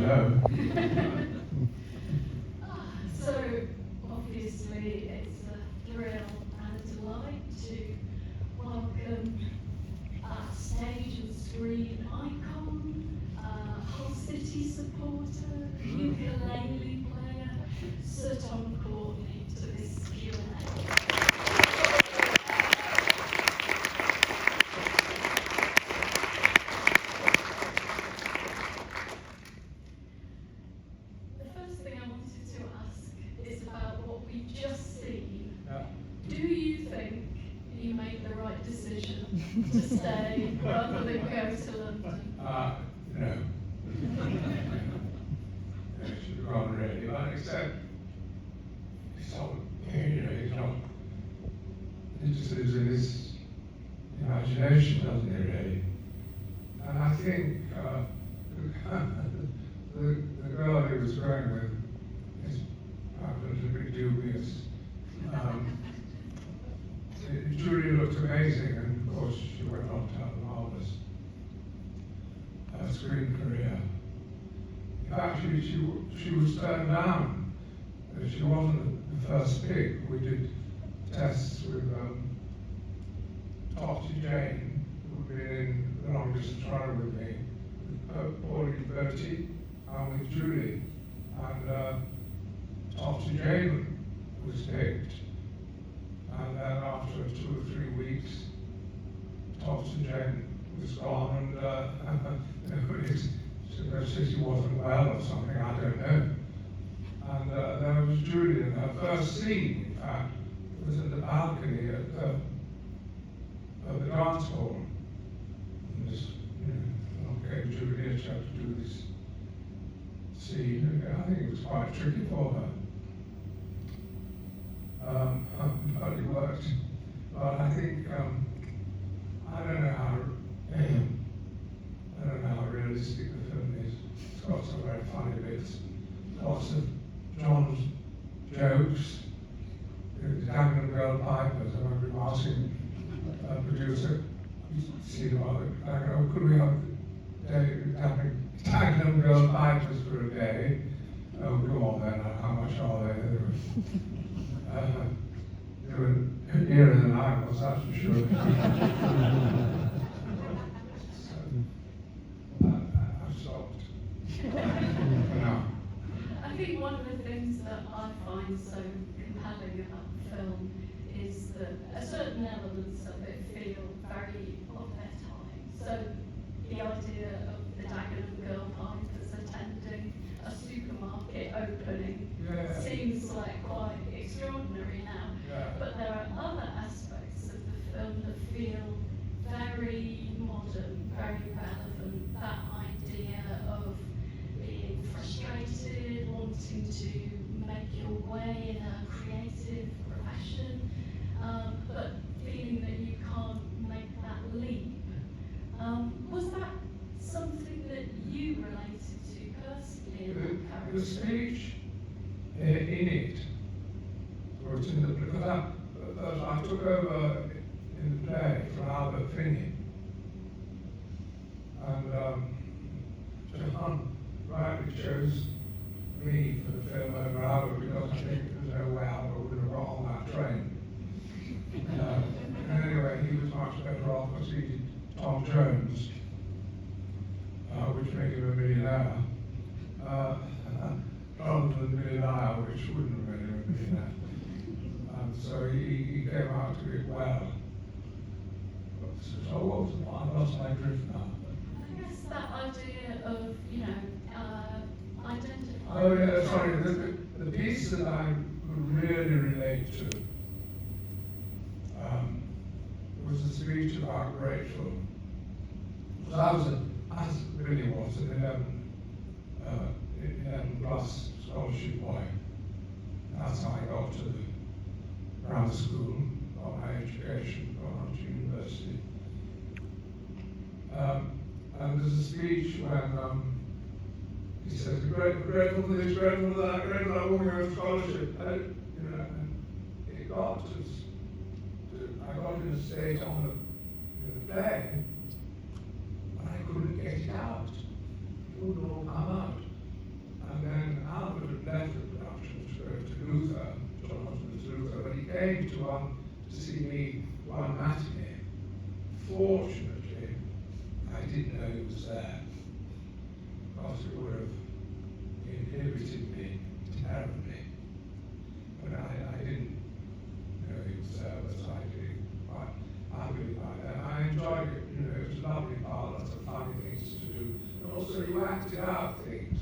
know. So, obviously, it's a thrill and a delight to welcome a stage and screen icon, Hull City supporter, ukulele player, Sir Tom Courtenay, to this Q&A. We've just seen. Do you think you made the right decision to stay rather than go to London? No. I should have gone really, but except he's not, he's not, he just lives in his imagination, doesn't he, really? And I think the girl he was going with is perhaps a little bit dubious. Julie looked amazing, and of course she went on to have a marvelous screen career. Actually, she was turned down. She wasn't the first pick. We did tests with Topsy Jane, who'd been in the long distance runner with me, with Pauline Bertie, and with Julie. And Topsy Jane was picked. And then after 2 or 3 weeks, Topsy Jane was gone, and she wasn't well or something, I don't know. And there was Julie, and her first scene, in fact, was in the balcony at the dance hall. And this, okay, Julie, she had to do this scene. I think it was quite tricky for her. But it worked. But I think, I don't know how realistic the film is. It's got some very funny bits, lots of Jon's jokes, the Dagenham Girl Pipers. I remember asking a producer, see about it, like, oh, could we have Dagenham Girl Pipers for a day? Oh, come on then, how much are they? They were nearer than I was, that's for sure. So, I've stopped. No. I think one of the things that I find so compelling about the film is that certain elements of it feel very of their time. So the idea of the Dagenham Girl Pipers attending a supermarket opening seems like quite extraordinary now. But there are other aspects of the film that feel very modern, very relevant. That idea of being frustrated, wanting to make your way in a creative profession, but feeling that you can't make that leap. Was that something that you related to personally in that character? The speech in it, because I took over in the play from Albert Finney, and Jon rightly chose me for the film over Albert because I think there's no way Albert would have got on that train. Anyway, he was much better off because he did Tom Jones, which made him a millionaire, rather than millionaire, which wouldn't have made him a millionaire. So he came out to it well. So what was the point? I lost my drift now. I guess that idea of, identifying. Oh yeah, sorry. The piece that I could really relate to was the speech about Rachel. Because as Billy was, an 11 plus scholarship boy. That's how I got to the grammar school, got my education, got on to university. And there's a speech when he says, grateful for this, grateful for that, grateful for that woman who has scholarship. And it got I got in a state on the play, and I couldn't get it out. It wouldn't all come out. came to see me one matinee. Fortunately, I didn't know he was there, because it would have inhibited me terribly. But I didn't know he was there, but I did. I really liked it. I enjoyed it. You know, it was a lovely part, lots of funny things to do. And also you acted out things.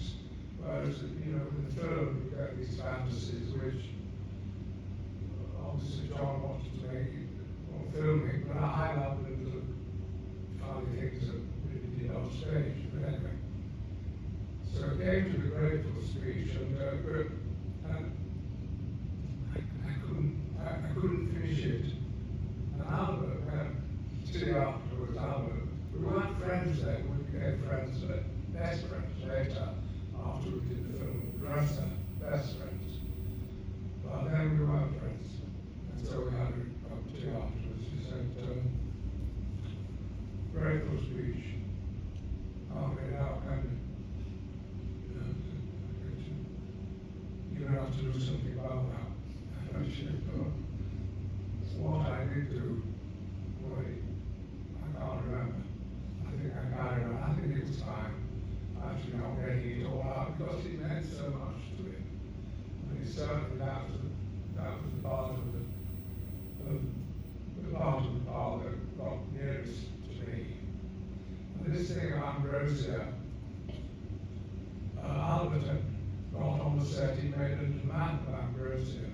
Whereas, you know, in the film you get these fantasies which obviously John wanted to make it more filming, but I loved the little funny things that really did on stage. But anyway. So it came to the grateful speech, and I couldn't finish it. And Albert, still afterwards, Albert, we weren't friends then, we became friends, best friends later, after we did the film Dresser, best friends. But then we weren't friends. And so we had a cup of tea afterwards. He said, grateful speech. Okay, now you're going to have to do something about that. And I said, what I did do, boy, I can't remember. I think I can't remember. I think it was time. Actually, not getting it all out because it meant so much to him. And certainly that was the part of the part that got nearest to me. And this thing of Ambrosia, Albert had got on the set, he made a demand of Ambrosia.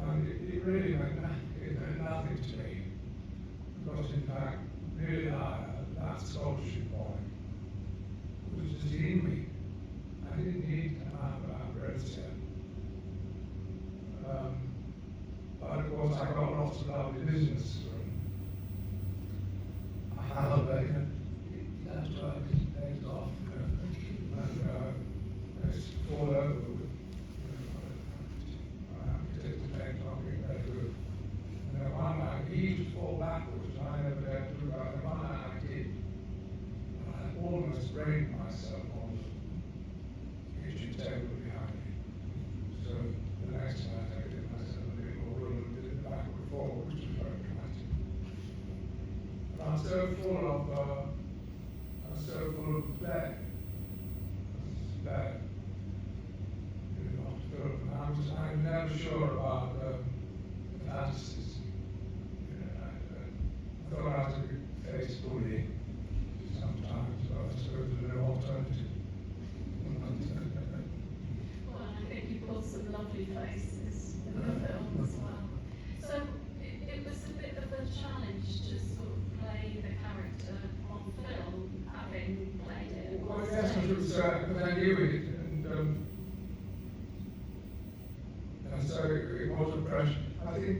And it really meant nothing to me. Because in fact, really that scholarship boy was just in me. I didn't need to have Ambrosia. But of course I got lots of lovely business from Albert. That's why his days off. And it's all over with. I have to take the day talking very good. And then one night he used to fall backwards, and I never dared to do that. And one night I did. And I almost brained myself on the kitchen table behind me. So the next night I did myself a little room and did it backward forward, which was very dramatic. And I'm so full of play. That I'm never sure about fantasies. I thought I had to face bully sometimes, but I suppose there's no alternative. Well, I think you put some lovely faces in the film as well. So it was a bit of a challenge to sort of play the character on film, having played it. Well, yes, because I knew it, and so it was a pressure. I think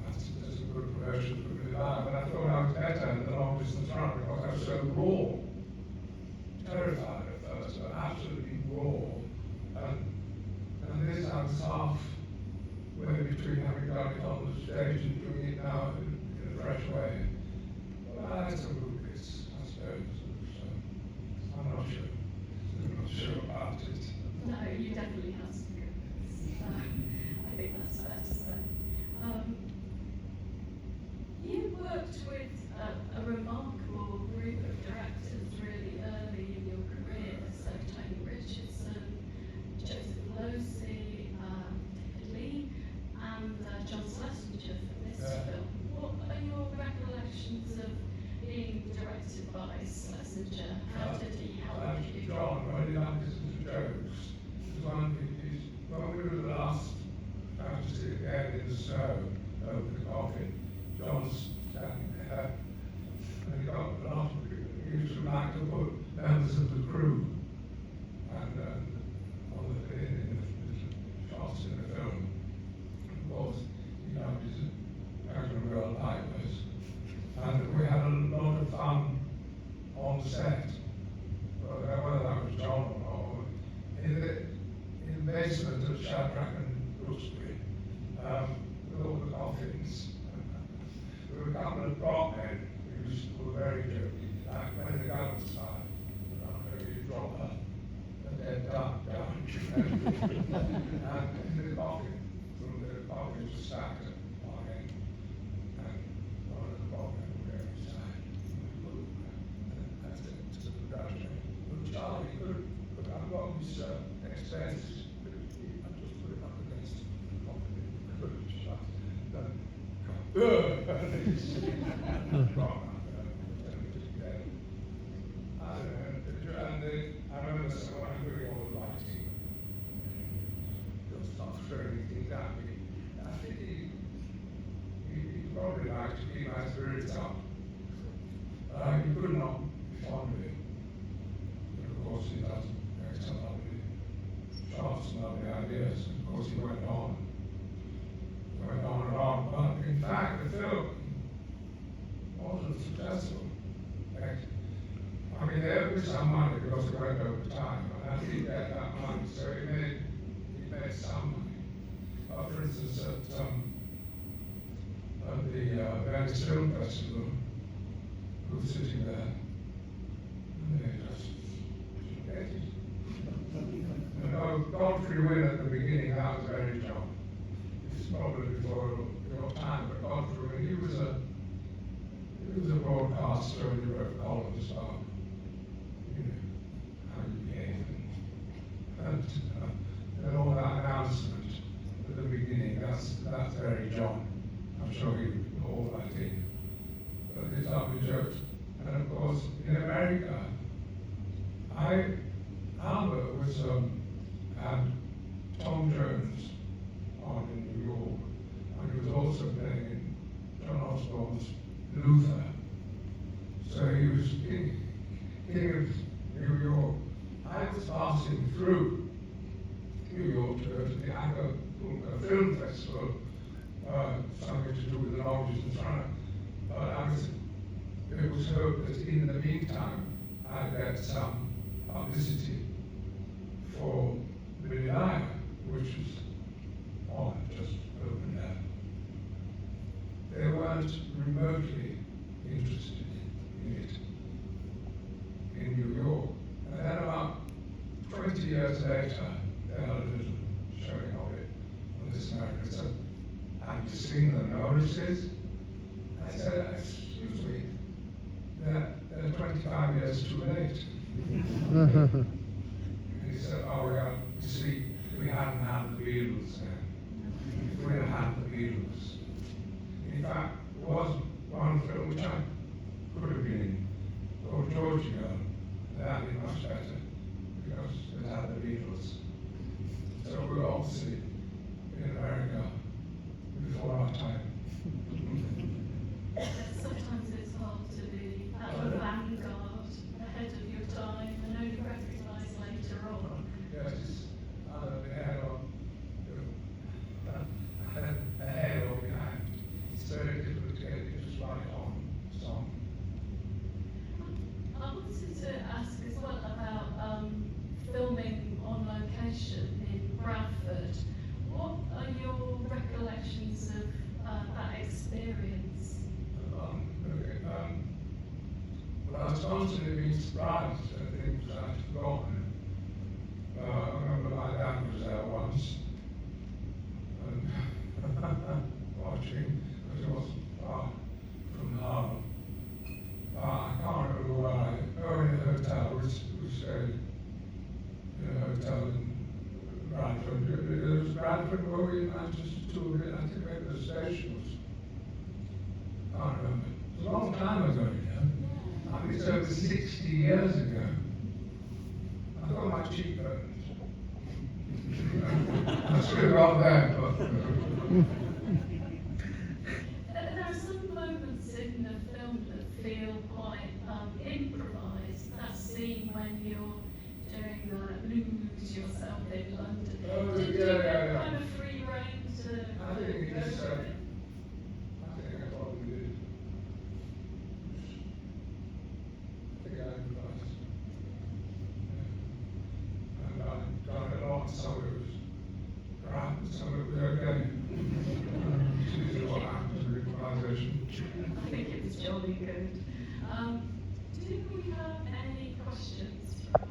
that's a good pressure for me, but I thought I was better in the long distance run because I was so raw, terrified at first, but absolutely raw. And this I was halfway between having done it on the stage and doing it now in a fresh way. But I had some good bits, I suppose. So I'm not sure about it. No, you definitely have some good bits. I think that's fair to say. You worked with a remarkable group of directors really early in your career, so Tony Richardson, Joseph Losey, David Lee, and Jon Schlesinger for this film. What are your recollections of being directed by Schlesinger? How did he help you? John really liked his jokes. It was one of his, when we were the last fantasy again in the snow over the coffin, John's standing there, and he got a lot of people. He used to like to put members of the crew and on in the shots in the film. Of course, you know, he's a real lightness. And we had a lot of fun on the set. Whether that was John or not, in the basement of Shadrach and Gooseberry, with all the coffins. There were a couple of prop men who were very jokey, like when the gun was fired, you drop a dead duck down and in the coffin. from the bobbins were stacked at one end, and one of the bobbins on every side. And that's it, to the graduate. Well, Charlie could have got his expenses, but I just put it up against the pocket in the courage. I remember someone doing all the lighting. He'll start throwing things at me. I think he probably liked to keep my spirits up. He could not be fond of it. But of course he doesn't. There's some lovely shots and lovely ideas. And of course he went on. Went on and on. But in fact, the film wasn't successful. I mean, there was some money because it went over time, and I didn't get that money, so it made some money. For instance, at the Venice Film Festival, we were sitting there, and they just didn't get it. And Godfrey Wynne at the beginning, that was very John. It's probably before your time, but Godfrey Wynne, he was a broadcaster, and he wrote columns about how you behave and all that announcement at the beginning, that's very John. I'm sure he would put all that in. But these lovely jokes. And of course, in America, Albert had Tom Jones on in New York, and he was also playing in John Osborne's Luther. So he was king of New York. I was passing through New York to go to the Acapulco Film Festival, something to do with the lodges and so on. But it was hoped that in the meantime I'd get some publicity for the Lair, which was just opened up. They weren't remotely interested in it in New York. And then about 20 years later, they had a little showing of it on This America. So, have you seen the notices? I said, excuse me, they're 25 years too late. And he said, oh, yeah, you see, we hadn't had the Beatles then. If we had had the Beatles. In fact, there was one film which I could have been in, called Georgia. That would be much better, because it had the Beatles. So we were obviously in America before our time. Sometimes it's hard to be at the vanguard, ahead of your time, and only recognise later on. Yes, ahead or behind. It's very difficult to get it just right on song. I wanted to ask as well about filming on location in Bradford. What are your recollections of that experience? Well, I was constantly being surprised at things that I'd forgotten. I remember my dad was there once, and watching, because it wasn't far from home. I can't remember where in a hotel, we stayed in a hotel in Bradford. It was Bradford where we managed to, I think maybe the station was, I can't remember. It was a long time ago, you know. I think it's over 60 years ago. I thought my cheek burned. I should have got there, but... There are some moments in the film that feel quite improvised. That scene when you're doing Lose Yourself in London. Oh, Did you yeah. get kind of free rein to I think go it's, for it? I think I probably did. I think I improvised. And I got it on, some of it was crap, some of it was okay. It's usually what happens with improvisation. I think it was jolly good.